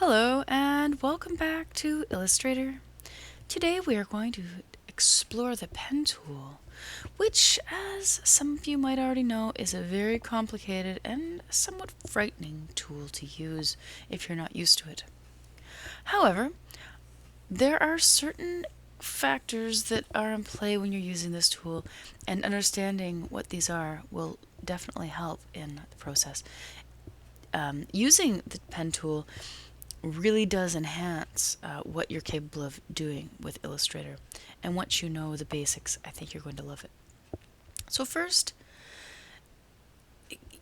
Hello and welcome back to Illustrator. Today we are going to explore the pen tool, which, as some of you might already know, is a very complicated and somewhat frightening tool to use if you're not used to it. However, there are certain factors that are in play when you're using this tool, and understanding what these are will definitely help in the process. Using the pen tool really does enhance what you're capable of doing with Illustrator. And once you know the basics, I think you're going to love it. So first,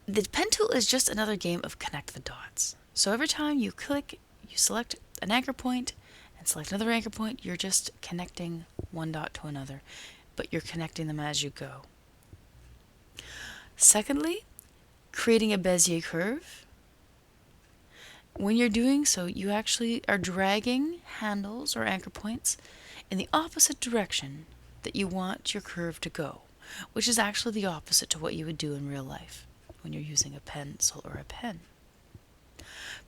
the pen tool is just another game of connect the dots. So every time you click, you select an anchor point and select another anchor point, you're just connecting one dot to another, but you're connecting them as you go. Secondly, creating a Bezier curve. When you're doing so, you actually are dragging handles or anchor points in the opposite direction that you want your curve to go, which is actually the opposite to what you would do in real life when you're using a pencil or a pen.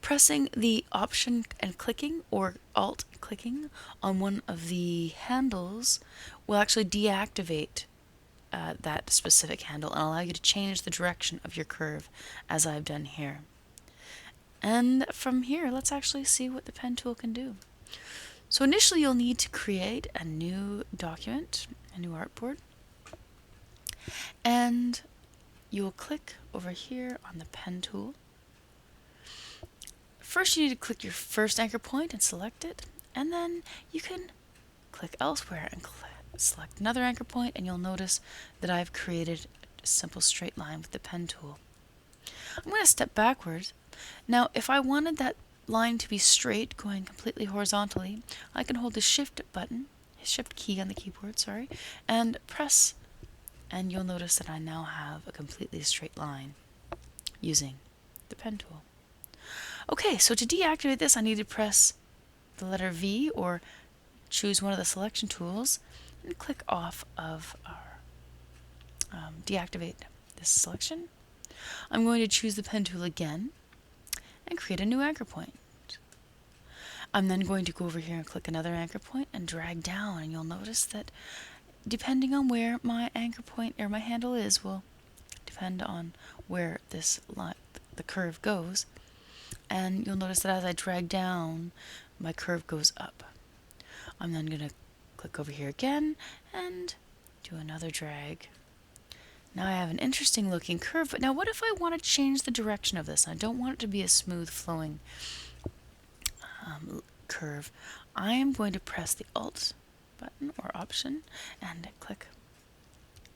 Pressing the Option and clicking or Alt clicking on one of the handles will actually deactivate that specific handle and allow you to change the direction of your curve, as I've done here. And from here, let's actually see what the pen tool can do. So initially, you'll need to create a new document, a new artboard, and you will click over here on the pen tool. First, you need to click your first anchor point and select it, and then you can click elsewhere and select another anchor point, and you'll notice that I've created a simple straight line with the pen tool. I'm going to step backwards. Now, if I wanted that line to be straight, going completely horizontally, I can hold the Shift key on the keyboard, and press, and you'll notice that I now have a completely straight line using the pen tool. Okay, so to deactivate this, I need to press the letter V or choose one of the selection tools and click off of our deactivate this selection. I'm going to choose the pen tool again and create a new anchor point. I'm then going to go over here and click another anchor point and drag down, and you'll notice that depending on where my anchor point or my handle is will depend on where this line, the curve goes. And you'll notice that as I drag down, my curve goes up. I'm then going to click over here again and do another drag. Now I have an interesting looking curve, but now what if I want to change the direction of this? I don't want it to be a smooth flowing curve. I am going to press the Alt button or Option and click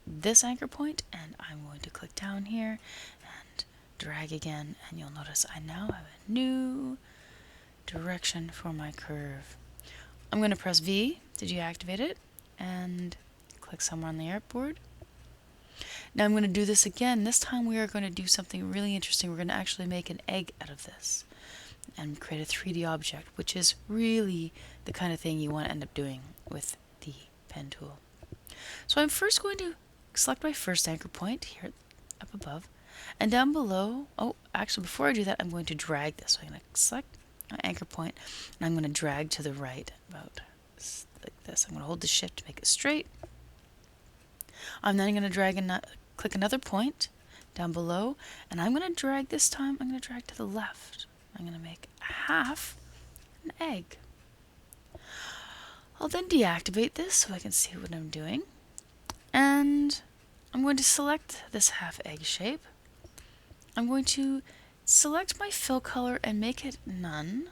this anchor point, and I'm going to click down here and drag again, and you'll notice I now have a new direction for my curve. I'm going to press V to deactivate it and click somewhere on the artboard. Now I'm going to do this again. This time we are going to do something really interesting. We're going to actually make an egg out of this and create a 3D object, which is really the kind of thing you want to end up doing with the pen tool. So I'm first going to select my first anchor point here up above, and down below, actually before I do that, I'm going to drag this. So I'm going to select my anchor point and I'm going to drag to the right about like this. I'm going to hold the Shift to make it straight. I'm then going to drag and click another point down below, and I'm going to drag this time. I'm going to drag to the left. I'm going to make half an egg. I'll then deactivate this so I can see what I'm doing, and I'm going to select this half egg shape. I'm going to select my fill color and make it none,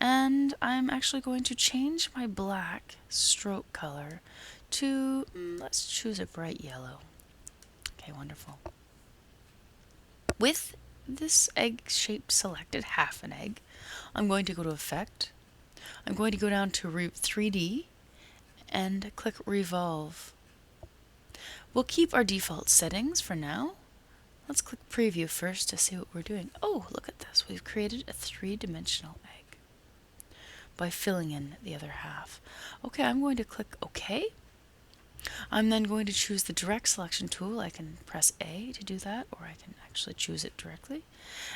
and I'm actually going to change my black stroke color to, let's choose a bright yellow. Okay, wonderful. With this egg shape selected, half an egg, I'm going to go to Effect. I'm going to go down to 3D and click Revolve. We'll keep our default settings for now. Let's click Preview first to see what we're doing. Oh, look at this. We've created a 3-dimensional egg by filling in the other half. Okay, I'm going to click OK. I'm then going to choose the direct selection tool. I can press A to do that, or I can actually choose it directly.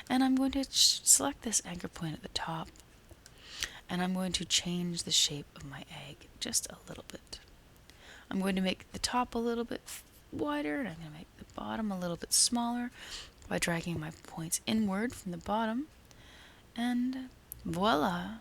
And I'm going to select this anchor point at the top, and I'm going to change the shape of my egg just a little bit. I'm going to make the top a little bit wider, and I'm going to make the bottom a little bit smaller by dragging my points inward from the bottom. And voila!